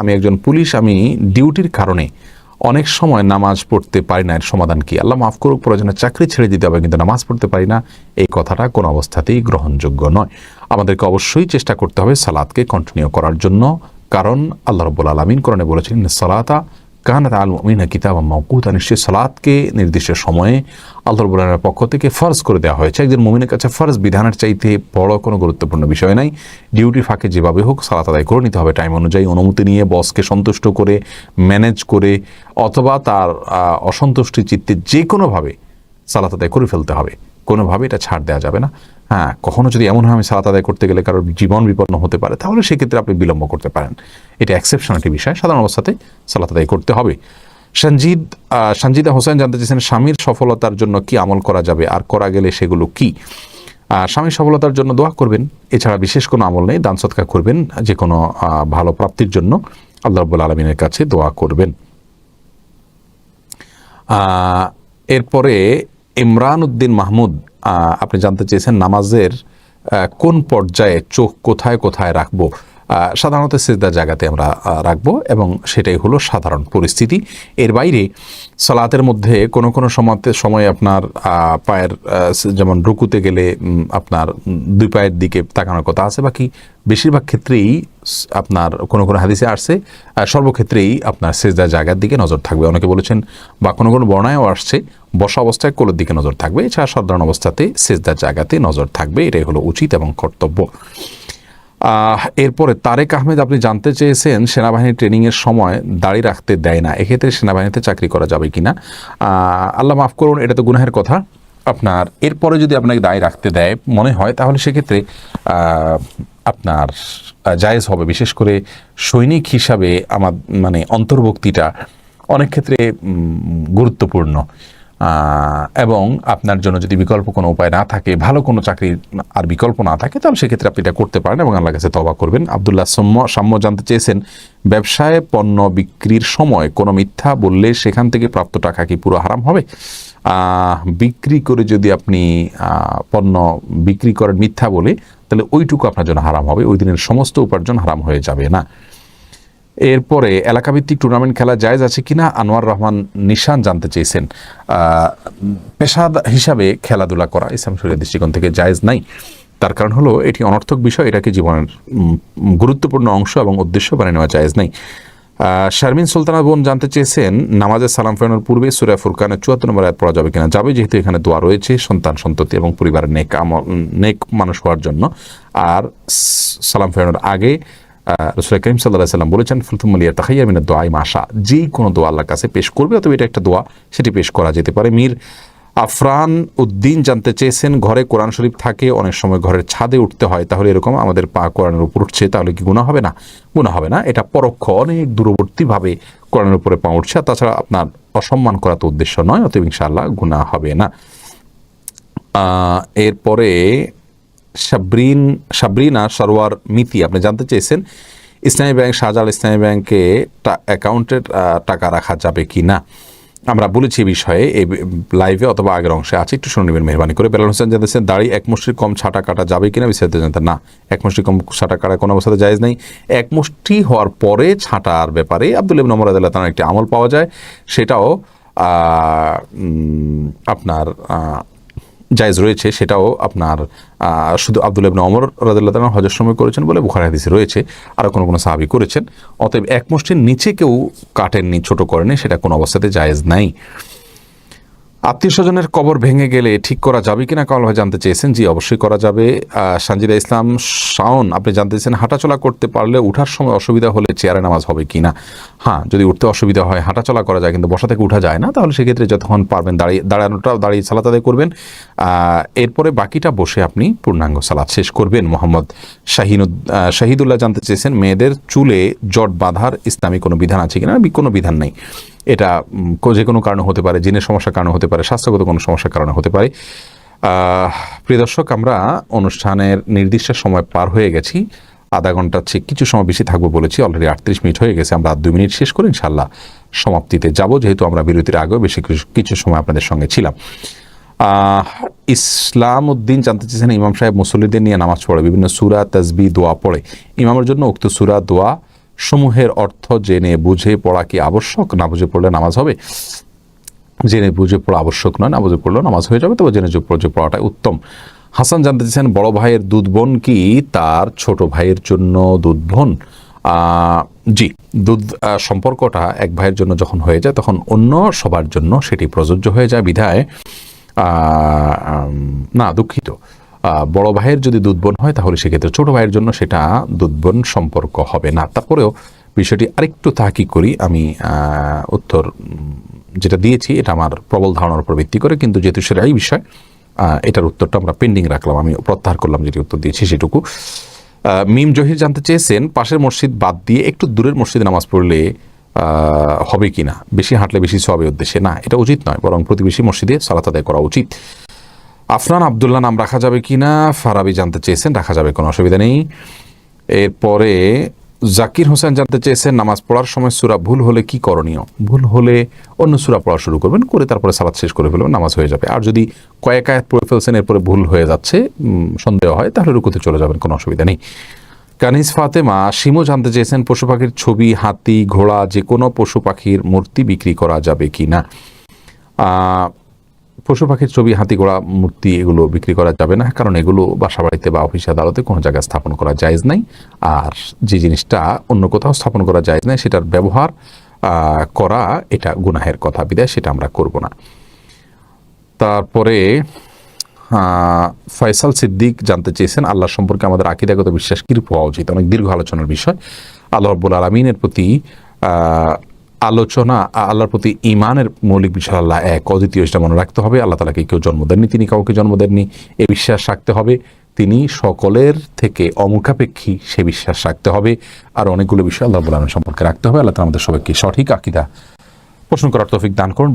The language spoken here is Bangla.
আমি একজন পুলিশ, আমি ডিউটির কারণে অনেক সময় নামাজ পড়তে পারি না, এর সমাধান কি? আল্লাহ মাফ করুক, প্রয়োজনে চাকরি ছেড়ে দিতে হবে কিন্তু নামাজ পড়তে পারি না, এই কথাটা কোনো অবস্থাতেই গ্রহণযোগ্য নয়। আমাদেরকে অবশ্যই চেষ্টা করতে হবে সালাতকে কন্টিনিউ করার জন্য, কারণ আল্লাহ রাব্বুল আলামিন কোরআনে বলেছেন সালাতা কানাত আলাল মুমিনিনা কিতাবাম মাওকুতা, নিশ্চয়ই সালাতকে নির্দিষ্ট সময়ে আল্লাহ রাব্বুল আলামিনের পক্ষ থেকে ফরজ করে দেওয়া হয়েছে। একজন মুমিনের কাছে ফরজ বিধানের চাইতে বড় কোনো গুরুত্বপূর্ণ বিষয় নাই। ডিউটির ফাঁকে যেভাবে হোক সালাত আদায় করে নিতে হবে, টাইম অনুযায়ী, অনুমতি নিয়ে, বসকে সন্তুষ্ট করে, ম্যানেজ করে, অথবা তার অসন্তুষ্টি চিত্তে যে কোনোভাবে সালাত আদায় করে ফেলতে হবে, কোনোভাবে এটা ছাড় দেওয়া যাবে না। হ্যাঁ, কখনো যদি এমন হয় আমি সালাত আদায় করতে গেলে কারোর জীবন বিপন্ন হতে পারে, তাহলে সেক্ষেত্রে আপনি বিলম্ব করতে পারেন। এটা এক্সেপশন একটি বিষয়, সাধারণ অবস্থাতে সালাত আদায় করতে হবে। সঞ্জিদা হোসেন জানতে চেয়েছেন স্বামীর সফলতার জন্য কি আমল করা যাবে, আর করা গেলে সেগুলো কি? স্বামীর সফলতার জন্য দোয়া করবেন, এছাড়া বিশেষ কোনো আমল নেই। দান সদকা করবেন, যে কোনো ভালো প্রাপ্তির জন্য আল্লাহ রাব্বুল আলামিনের কাছে দোয়া করবেন। এরপরে ইমরান উদ্দিন মাহমুদ আপনি জানতে চেয়েছেন নামাজের কোন পর্যায়ে চোখ কোথায় কোথায় রাখবো। সাধারণত সিজদার জায়গাতে আমরা রাখবো, এবং সেটাই হলো সাধারণ পরিস্থিতি। এর বাইরে সালাতের মধ্যে কোনো কোনো সময় আপনার পায়ের, যেমন রুকুতে গেলে আপনার দুই পায়ের দিকে তাকানোর কথা আছে, বাকি বেশিরভাগ ক্ষেত্রেই আপনার কোনো কোনো হাদিসে আসছে সর্বক্ষেত্রেই আপনার সিজদার জায়গার দিকে নজর থাকবে। অনেকে বলেছেন, বা কোনো কোনো বর্ণায়ও আসছে বসা অবস্থায় কোলের দিকে নজর থাকবে, এছাড়া সাধারণ অবস্থাতে সিজদার জায়গাতে নজর থাকবে। এটাই হলো উচিত এবং কর্তব্য। এরপরে তারেক আহমেদ আপনি জানতে চেয়েছেন সেনাবাহিনী ট্রেনিংয়ের সময় দাড়ি রাখতে দেয় না, এক্ষেত্রে সেনাবাহিনীতে চাকরি করা যাবে কিনা? আল্লাহ মাফ করুন, এটা তো গুনাহের কথা। আপনার এরপরে যদি আপনাকে দাড়ি রাখতে দেয় মনে হয়, তাহলে সেক্ষেত্রে আপনার জায়েজ হবে। বিশেষ করে সৈনিক হিসাবে আমার মানে অন্তর্ভুক্তিটা অনেক ক্ষেত্রে গুরুত্বপূর্ণ, এবং আপনার জন্য যদি বিকল্প কোনো উপায় না থাকে, ভালো কোনো চাকরির আর বিকল্প না থাকে, তাহলে সেক্ষেত্রে আপনি এটা করতে পারেন এবং আল্লাহর কাছে তওবা করবেন। আব্দুল্লাহ সাম্য জানতে চেয়েছেন ব্যবসায় পণ্য বিক্রির সময় কোনো মিথ্যা বললে সেখান থেকে প্রাপ্ত টাকা কি পুরো হারাম হবে? বিক্রি করে যদি আপনি পণ্য বিক্রি করেন মিথ্যা বলে, তাহলে ওইটুকু আপনার জন্য হারাম হবে, ওই দিনের সমস্ত উপার্জন হারাম হয়ে যাবে না। এরপরে এলাকাভিত্তিক টুর্নামেন্ট খেলা জায়েজ আছে কিনা আনোয়ার রহমান নিশান জানতে চেয়েছেন। পেশা হিসাবে খেলাধুলা করা ইসলাম শরীয়তের দৃষ্টিকোণ থেকে জায়েজ নাই। তার কারণ হলো এটি অনর্থক বিষয়, এটাকে জীবনের গুরুত্বপূর্ণ অংশ এবং উদ্দেশ্য বানিয়ে নেওয়া জায়েজ নাই। শারমিন সুলতানা বোন জানতে চেয়েছেন নামাজের সালাম ফেরানোর পূর্বে সূরা ফুরকানের 74 নম্বর আয়াত পড়া যাবে কিনা? যাবে, যেহেতু এখানে দোয়া রয়েছে সন্তান সন্ততি এবং পরিবারের নেক মানুষ হওয়ার জন্য। আর সালাম ফেরানোর আগে রাসূল কারীম সাল্লাল্লাহু আলাইহি ওয়াসাল্লাম বলেছেন ফুলতুম্মা লিয়াতাখায়্যার মিনাদ দুআ মাশা, যে কোনো দোয়া আল্লাহর কাছে পেশ করবে, অথবা এটা একটা দোয়া, সেটি পেশ করা যেতে পারে। মীর আফরান উদ্দিন জানতে চেয়েছেন ঘরে কোরআন শরীফ থাকে, অনেক সময় ঘরের ছাদে উঠতে হয়, তাহলে এরকম আমাদের পা কোরআনের উপর উঠছে, তাহলে কি গুনাহ হবে না? গুনাহ হবে না, এটা পরোক্ষ অনেক দূরবর্তীভাবে কোরআনের উপরে পা উঠছে, আর তাছাড়া আপনার অসম্মান করা তো উদ্দেশ্য নয়, অতএব ইনশাআল্লাহ গুনাহ হবে না। এরপরে সাবরিনা সরওয়ার মিতি আপনি জানতে চেয়েছেন ইসলামী ব্যাংক, শাহজালাল ইসলামী ব্যাংকে অ্যাকাউন্টের টাকা রাখা যাবে কি না? আমরা বলেছি এই বিষয়ে এই লাইভে অথবা আগের অংশে আছে, একটু শুনে নেবেন মেহরবানি করে। বেলাল হোসেন জানতেছেন দাড়ি এক মুষ্টির কম ছাঁটা কাটা যাবে কিনা, বিস্তারিত জানতেন। না, এক মুষ্টি কম ছাঁটা কাটা কোনো অবস্থাতে জায়েজ নেই। এক মুষ্টি হওয়ার পরে ছাঁটার ব্যাপারে আব্দুল্লাহ ইবনে ওমর রাদিয়াল্লাহু তাআলা একটি আমল পাওয়া যায়, সেটাও আপনার জায়েজ রয়েছে, সেটাও আপনার শুধু আব্দুল্লাহ ইবনে ওমর রাদিয়াল্লাহু তাআলা হজের সময় করেছেন বলে বুখারী হাদিসে রয়েছে, আর কোনো কোনো সাহাবী করেছেন। অতএব এক মুষ্টির নিচে কেউ কাটেননি, ছোট করেনি, সেটা কোনো অবস্থাতে জায়েজ নাই। আত্মীয় স্বজনের কবর ভেঙে গেলে ঠিক করা যাবে কিনা কাল ভাই জানতে চেয়েছেন। জি, অবশ্যই করা যাবে। সানজিদা ইসলাম শাওন আপনি জানতে চেয়েছেন হাঁটাচলা করতে পারলে উঠার সময় অসুবিধা হলে চেয়ারে নামাজ হবে কিনা? হ্যাঁ, যদি উঠতে অসুবিধা হয়, হাঁটাচলা করা যায় কিন্তু বসা থেকে উঠা যায় না, তাহলে সেক্ষেত্রে যতক্ষণ পারবেন দাঁড়িয়ে সালাত আদায় করবেন, এরপরে বাকিটা বসে আপনি পূর্ণাঙ্গ সালাত শেষ করবেন। মোহাম্মদ শাহিদুল্লাহ জানতে চেয়েছেন মেয়েদের চুলে জট বাঁধার ইসলামী কোনো বিধান আছে কিনা? কোনো বিধান নেই, এটা যে কোনো কারণে হতে পারে, জিনের সমস্যার কারণে হতে পারে, স্বাস্থ্যগত কোনো সমস্যার কারণে হতে পারে। প্রিয় দর্শক, আমরা অনুষ্ঠানের নির্দিষ্ট সময় পার হয়ে গেছি, আধা ঘন্টার চেয়ে কিছু সময় বেশি থাকবো বলেছি, অলরেডি 38 মিনিট হয়ে গেছে। আমরা 2 মিনিট শেষ করে ইনশাআল্লাহ সমাপ্তিতে যাব, যেহেতু আমরা বিরতির আগেও বেশি কিছু সময় আপনাদের সঙ্গে ছিলাম। ইসলাম উদ্দিন জানতে চেয়েছেন ইমাম সাহেব মুসল্লিদের নিয়ে নামাজ পড়ে, বিভিন্ন সূরা তাসবিহ দোয়া পড়ে, ইমামের জন্য উক্ত সূরা দোয়া সমূহের অর্থ জেনে বুঝে পড়া কি আবশ্যক? না বুঝে পড়লে নামাজ হবে? জেনে বুঝে পড়া আবশ্যক নয়, না বুঝে পড়লেও নামাজ হয়ে যাবে, তবে জেনে বুঝে পড়াটাই উত্তম। হাসান জানতে চাইছেন, বড় ভাইয়ের দুধ বোন কি তার ছোট ভাইয়ের জন্য দুধ বোন? জি, দুধ সম্পর্কটা এক ভাইয়ের জন্য যখন হয়ে যায় তখন অন্য সবার জন্য সেটি প্রযোজ্য হয়ে যায়। বিধায় না, দুঃখিত, বড় ভাইয়ের যদি দুধ বোন হয় তাহলে সেক্ষেত্রে ছোট ভাইয়ের জন্য সেটা দুধ বোন সম্পর্ক হবে না। তারপরেও বিষয়টি আরেকটু তাহাকিক করি। আমি উত্তর যেটা দিয়েছি এটা আমার প্রবল ধারণার উপর ভিত্তি করে, কিন্তু যেহেতু সেটা এই বিষয়, এটার উত্তরটা আমরা পেন্ডিং রাখলাম, আমি প্রত্যাহার করলাম যেটি উত্তর দিয়েছি সেটুকু। মিম জহির জানতে চেয়েছেন, পাশের মসজিদ বাদ দিয়ে একটু দূরের মসজিদে নামাজ পড়লে হবে কি না? বেশি হাঁটলে বেশি সওয়াবের উদ্দেশ্যে? না, এটা উচিত নয়, বরং প্রতিবেশী মসজিদে সালাত আদায় করা উচিত। আফনান আবদুল্লাহ নাম রাখা যাবে কি না ফারাবি জানতে চেয়েছেন, রাখা যাবে, কোনো অসুবিধা নেই। এরপরে জাকির হোসেন জানতে চেয়েছেন, নামাজ পড়ার সময় সূরা ভুল হলে কি করণীয়? ভুল হলে অন্য সূরা পড়া শুরু করবেন, করে তারপরে সালাত শেষ করে ফেলবেন, নামাজ হয়ে যাবে। আর যদি কয়েক আয়াত পড়ে ফেলছেন এরপরে ভুল হয়ে যাচ্ছে, সন্দেহ হয়, তাহলে রুকুতে চলে যাবেন, কোনো অসুবিধা নেই। কানিজ ফাতেমা শিমু জানতে চেয়েছেন, পশু পাখির ছবি, হাতি, ঘোড়া, যে কোনো পশু পাখির মূর্তি বিক্রি করা যাবে কি না? পশু পাখির ছবি, হাতি, ঘোড়া, মূর্তি এগুলো বিক্রি করা যাবে না, কারণ এগুলো বাসা বাড়িতে বা অফিস আদালতে কোনো জায়গায় স্থাপন করা জায়েজ নাই। আর যে জিনিসটা অন্য কোথাও স্থাপন করা জায়েজ নাই সেটার ব্যবহার করা এটা গুনাহের কথা, বিদায় সেটা আমরা করব না। তারপরে ফয়সাল সিদ্দিক জানতে চেয়েছেন, আল্লাহ সম্পর্কে আমাদের আকীদাগত বিশ্বাস কিরূপ হওয়া উচিত? অনেক দীর্ঘ আলোচনার বিষয়। আল্লাহ রাব্বুল আলামিনের প্রতি আলোচনা, আল্লাহর প্রতি ঈমানের মৌলিক বিষয় আল্লাহ এক, অদ্বিতীয়, সেটা মনে রাখতে হবে। আল্লাহ তাআলাকে কেউ জন্ম দেননি, তিনি কাউকে জন্ম দেননি, এ বিশ্বাস রাখতে হবে। তিনি সকলের থেকে অমুখাপেক্ষী, সে বিশ্বাস রাখতে হবে। আর অনেকগুলো বিষয় আল্লাহ রাব্বুল আলামিন সম্পর্কে রাখতে হবে। আল্লাহ তাআলা আমাদের সবাইকে সঠিক আকীদা পোষণ করার তৌফিক দান করুন।